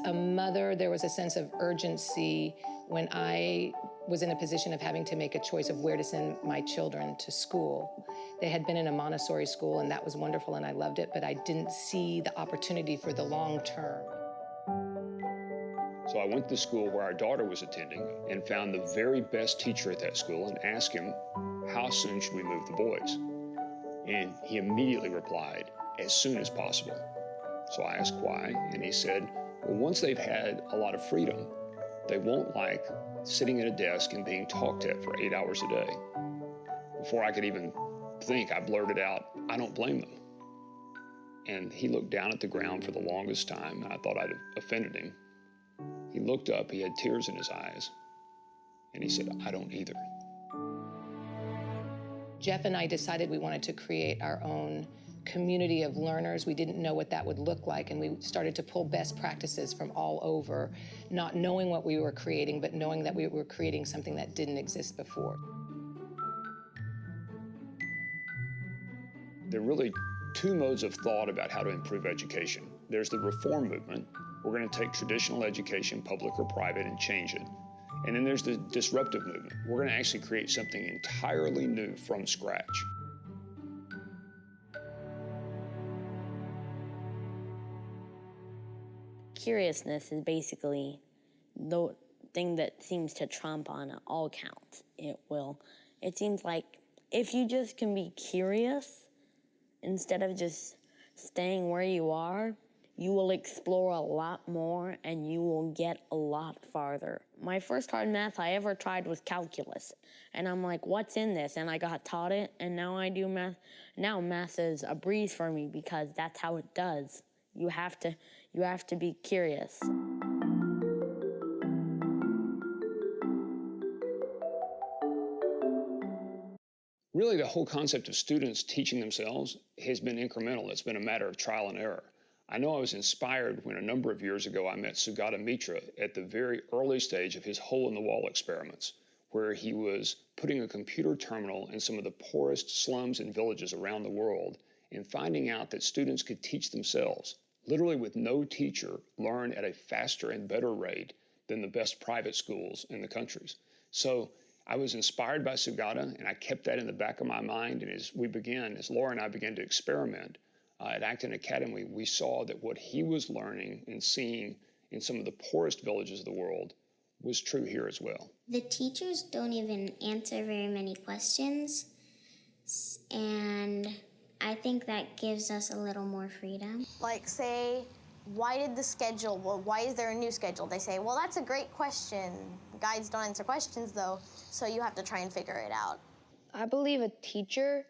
a mother, there was a sense of urgency when I was in a position of having to make a choice of where to send my children to school. They had been in a Montessori school, and that was wonderful, and I loved it, but I didn't see the opportunity for the long term. So I went to the school where our daughter was attending and found the very best teacher at that school and asked him, how soon should we move the boys? And he immediately replied, as soon as possible. So I asked why, and he said, well, once they've had a lot of freedom, they won't like sitting at a desk and being talked at for 8 hours a day. Before I could even think, I blurted out, I don't blame them. And he looked down at the ground for the longest time, and I thought I'd offended him. He looked up, he had tears in his eyes, and he said, I don't either. Jeff and I decided we wanted to create our own community of learners. We didn't know what that would look like, and we started to pull best practices from all over, not knowing what we were creating, but knowing that we were creating something that didn't exist before. There are really two modes of thought about how to improve education. There's the reform movement. We're going to take traditional education, public or private, and change it. And then there's the disruptive movement. We're going to actually create something entirely new from scratch. Curiousness is basically the thing that seems to trump on all counts. It seems like if you just can be curious instead of just staying where you are, you will explore a lot more and you will get a lot farther. My first hard math I ever tried was calculus. And I'm like, what's in this? And I got taught it, and now I do math. Now math is a breeze for me because that's how it does. You have to be curious. Really, the whole concept of students teaching themselves has been incremental. It's been a matter of trial and error. I know I was inspired when a number of years ago I met Sugata Mitra at the very early stage of his hole-in-the-wall experiments, where he was putting a computer terminal in some of the poorest slums and villages around the world and finding out that students could teach themselves, literally with no teacher, learn at a faster and better rate than the best private schools in the countries. So I was inspired by Sugata, and I kept that in the back of my mind. And as Laura and I began to experiment at Acton Academy, we saw that what he was learning and seeing in some of the poorest villages of the world was true here as well. The teachers don't even answer very many questions, and I think that gives us a little more freedom. Like, say, why is there a new schedule? They say, well, that's a great question. Guides don't answer questions, though, so you have to try and figure it out. I believe a teacher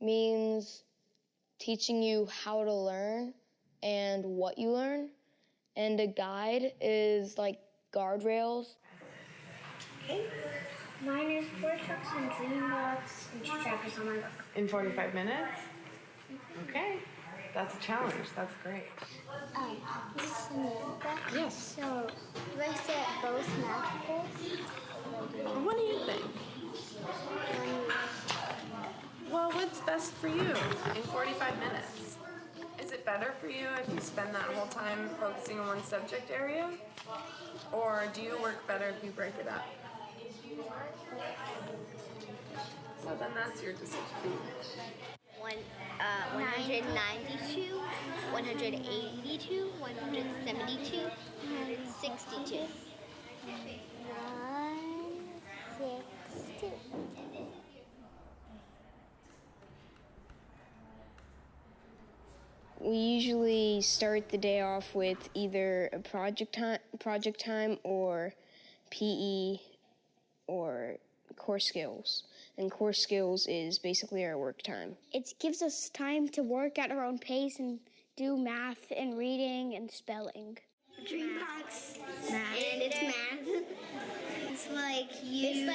means teaching you how to learn and what you learn. And a guide is like guardrails. Okay. Mine is 4 trucks and dream box and 2 trackers on my book. In 45 minutes? Okay. That's a challenge. That's great. This is Samantha. Yes. So, do I set both math goals? What do you think? Well, what's best for you in 45 minutes? Is it better for you if you spend that whole time focusing on one subject area? Or do you work better if you break it up? So then that's your decision. 192, 182, 172, 162. 162. We usually start the day off with either a project time or PE or core skills. And core skills is basically our work time. It gives us time to work at our own pace and do math and reading and spelling. Dreambox, and it's math. It's like you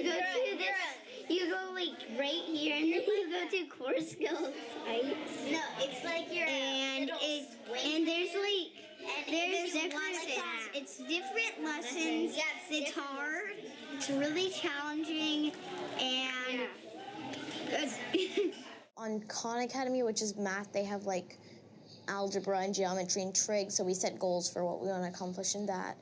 go to this. You go like right here, and then you go to core skills, right? No, it's like you're there's different lessons. It's different lessons. Yes, it's hard. It's really challenging, and On Khan Academy, which is math, they have like algebra and geometry and trig, so we set goals for what we want to accomplish in that.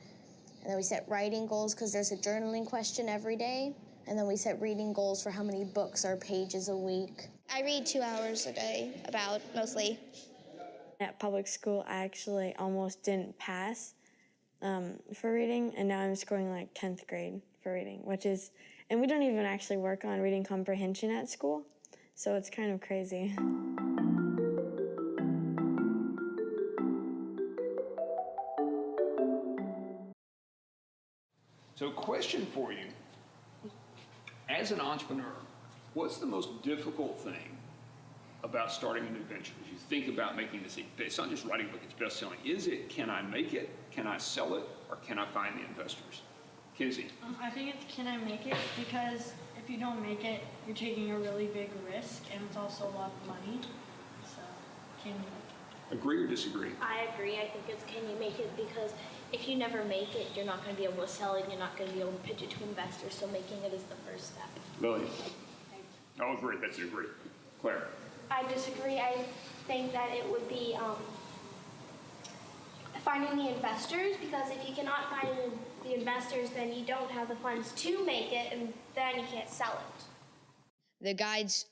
And then we set writing goals because there's a journaling question every day. And then we set reading goals for how many books or pages a week. I read 2 hours a day, about, mostly. At public school, I actually almost didn't pass for reading, and now I'm scoring like 10th grade for reading, and we don't even actually work on reading comprehension at school, so it's kind of crazy. So question for you, as an entrepreneur, what's the most difficult thing about starting a new venture? As you think about making this, it's not just writing a book, it's best-selling. Is it, can I make it, can I sell it, or can I find the investors? Kinsey? I think it's can I make it, because if you don't make it, you're taking a really big risk, and it's also a lot of money. So, can you make it? Agree or disagree? I agree. I think it's can you make it, because if you never make it, you're not going to be able to sell it, you're not going to be able to pitch it to investors, so making it is the first step. Lily? I'll agree, that's an agree. Claire? I disagree. I think that it would be finding the investors, because if you cannot find the investors, then you don't have the funds to make it, and then you can't sell it. The guides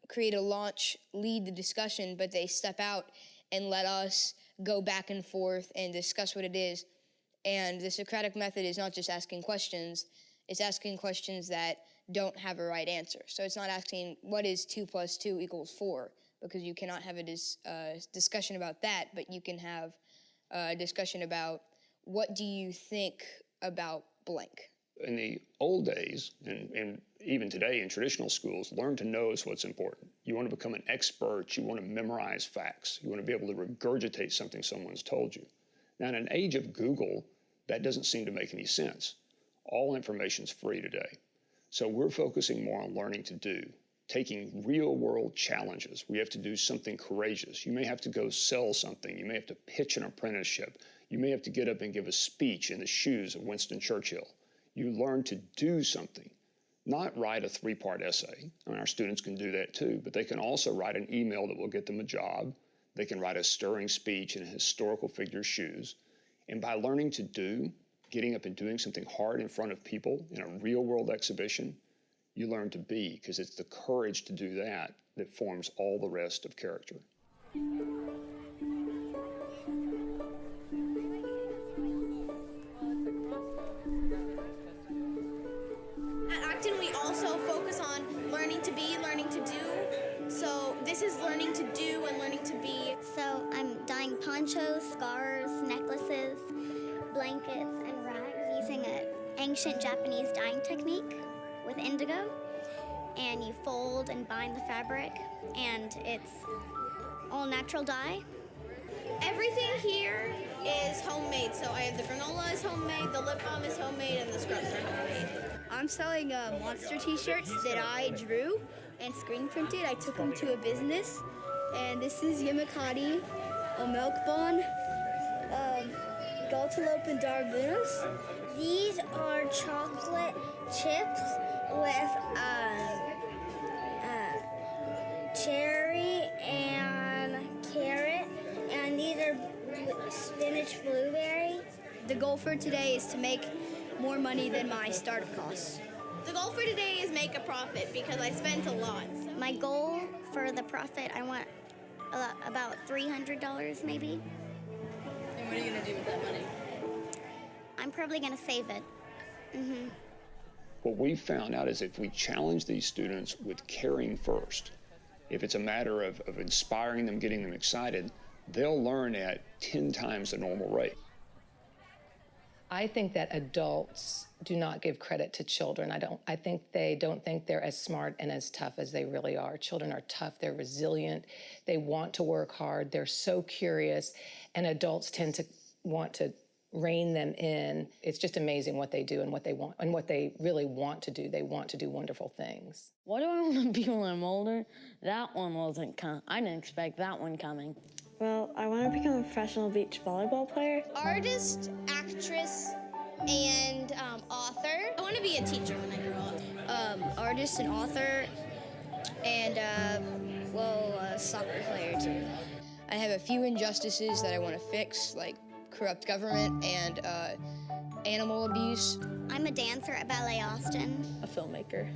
create a launch, lead the discussion, but they step out and let us go back and forth and discuss what it is. And the Socratic method is not just asking questions, it's asking questions that don't have a right answer. So it's not asking what is 2 + 2 = 4, because you cannot have a discussion about that, but you can have a discussion about what do you think about blank. In the old days, and even today in traditional schools, learn to know is what's important. You want to become an expert, you want to memorize facts, you want to be able to regurgitate something someone's told you. Now in an age of Google, that doesn't seem to make any sense. All information's free today. So we're focusing more on learning to do, taking real-world challenges. We have to do something courageous. You may have to go sell something. You may have to pitch an apprenticeship. You may have to get up and give a speech in the shoes of Winston Churchill. You learn to do something, not write a 3-part essay. I mean, our students can do that too, but they can also write an email that will get them a job. They can write a stirring speech in a historical figure's shoes. And by learning to do, getting up and doing something hard in front of people in a real-world exhibition, you learn to be, because it's the courage to do that that forms all the rest of character. At Acton, we also focus on learning to be, learning to do. So this is learning to do and learning to be. So I'm dyeing ponchos, scarves, necklaces, blankets, and rags using an ancient Japanese dyeing technique with indigo. And you fold and bind the fabric, and it's all natural dye. Everything here is homemade. So I have the granola is homemade, the lip balm is homemade, and the scrubs are homemade. I'm selling monster t-shirts that I drew and screen printed. I took them to a business, and this is Yamakati, a milk bond, Galtalope and Darbunas. These are chocolate chips with cherry and carrot, and these are spinach blueberry. The goal for today is to make more money than my startup costs. The goal for today is make a profit, because I spent a lot. My goal for the profit, I want about $300 maybe. And what are you going to do with that money? I'm probably going to save it. Mm-hmm. What we found out is if we challenge these students with caring first, if it's a matter of inspiring them, getting them excited, they'll learn at 10 times the normal rate. I think that adults do not give credit to children. I think they don't think they're as smart and as tough as they really are. Children are tough, they're resilient, they want to work hard, they're so curious, and adults tend to want to rein them in. It's just amazing what they do and what they want and what they really want to do. They want to do wonderful things. What do I want to be when I'm older? That one wasn't I didn't expect that one coming. Well, I want to become a professional beach volleyball player. Artist, actress, and author. I want to be a teacher when I grow up. Artist and author, and, a soccer player too. I have a few injustices that I want to fix, like corrupt government and animal abuse. I'm a dancer at Ballet Austin. A filmmaker.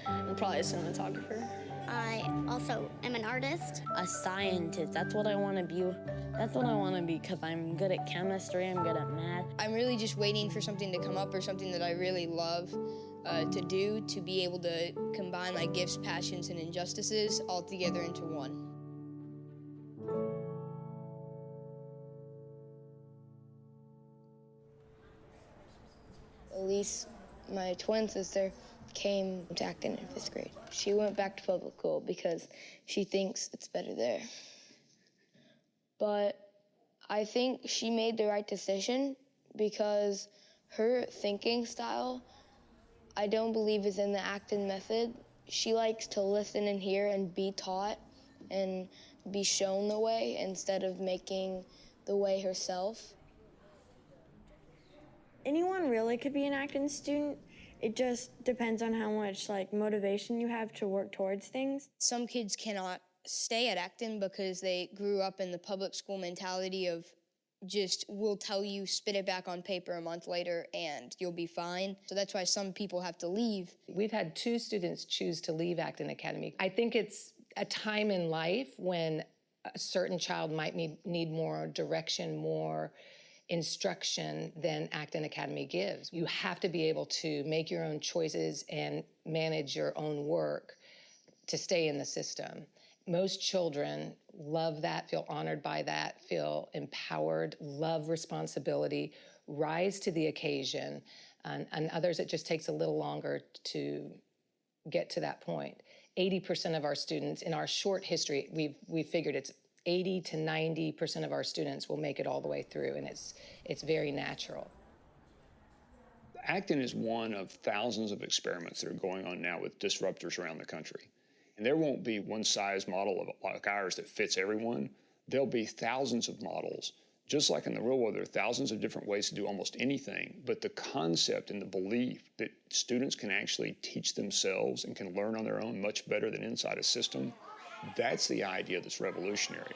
And probably a cinematographer. I also am an artist. A scientist. That's what I want to be. That's what I want to be because I'm good at chemistry, I'm good at math. I'm really just waiting for something to come up or something that I really love to do, to be able to combine my gifts, passions, and injustices all together into one. Elise, my twin sister, came to Acton in 5th grade. She went back to public school because she thinks it's better there. But I think she made the right decision because her thinking style, I don't believe is in the Acton method. She likes to listen and hear and be taught and be shown the way instead of making the way herself. Anyone really could be an Acton student. It just depends on how much motivation you have to work towards things. Some kids cannot stay at Acton because they grew up in the public school mentality of just, we'll tell you, spit it back on paper a month later and you'll be fine. So that's why some people have to leave. We've had 2 students choose to leave Acton Academy. I think it's a time in life when a certain child might need more direction, more instruction than Acton Academy gives. You have to be able to make your own choices and manage your own work to stay in the system. Most children love that, feel honored by that, feel empowered, love responsibility, rise to the occasion, and others it just takes a little longer to get to that point. 80% of our students, in our short history, we've figured it's 80 to 90% of our students will make it all the way through, and it's very natural. Acton is one of thousands of experiments that are going on now with disruptors around the country. And there won't be one size model like ours that fits everyone. There'll be thousands of models. Just like in the real world, there are thousands of different ways to do almost anything, but the concept and the belief that students can actually teach themselves and can learn on their own much better than inside a system, that's the idea that's revolutionary.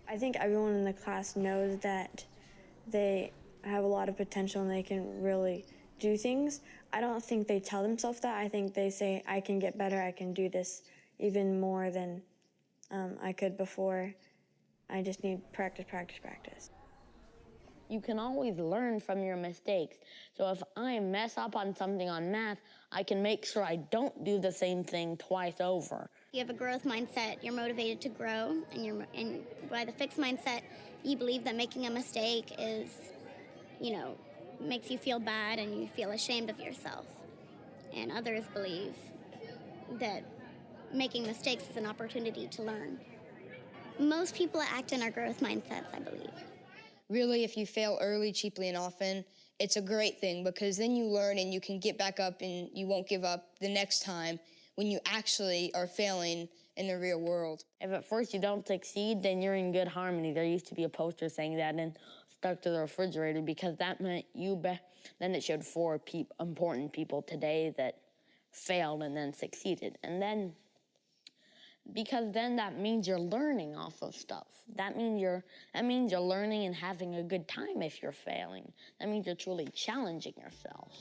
I think everyone in the class knows that they have a lot of potential and they can really do things. I don't think they tell themselves that. I think they say, I can get better, I can do this even more than I could before. I just need practice, practice, practice. You can always learn from your mistakes. So if I mess up on something on math, I can make sure I don't do the same thing twice over. You have a growth mindset, you're motivated to grow, and by the fixed mindset, you believe that making a mistake is, makes you feel bad and you feel ashamed of yourself. And others believe that making mistakes is an opportunity to learn. Most people at Acton are growth mindsets, I believe. Really, if you fail early, cheaply, and often, it's a great thing because then you learn and you can get back up and you won't give up the next time when you actually are failing in the real world. If at first you don't succeed, then you're in good harmony. There used to be a poster saying that and stuck to the refrigerator because that meant then it showed 4 important people today that failed and then succeeded. And then, because then that means you're learning off of stuff. That means you're learning and having a good time if you're failing. That means you're truly challenging yourself,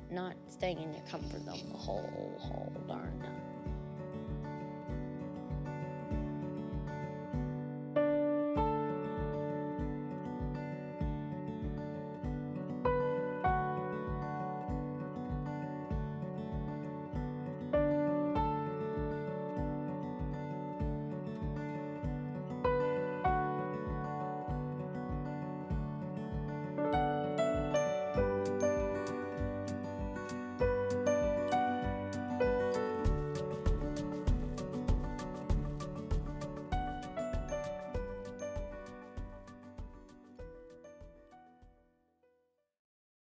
not staying in your comfort zone the whole darn time.